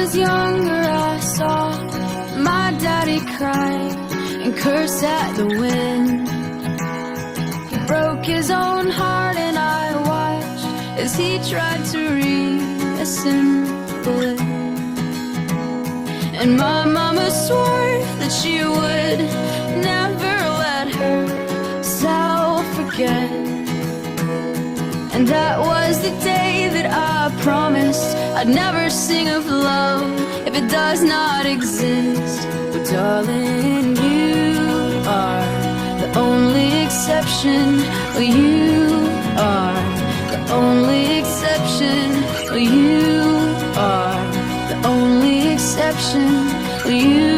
was younger, I saw my daddy cry and curse at the wind. He broke his own heart and I watched as he tried to reassemble it. And my mama swore that she would never let herself forget. And that was the day that I promised I'd never sing of love if it does not exist. But darling, you are the only exception. Oh, you are the only exception. Oh, you are the only exception. Oh, you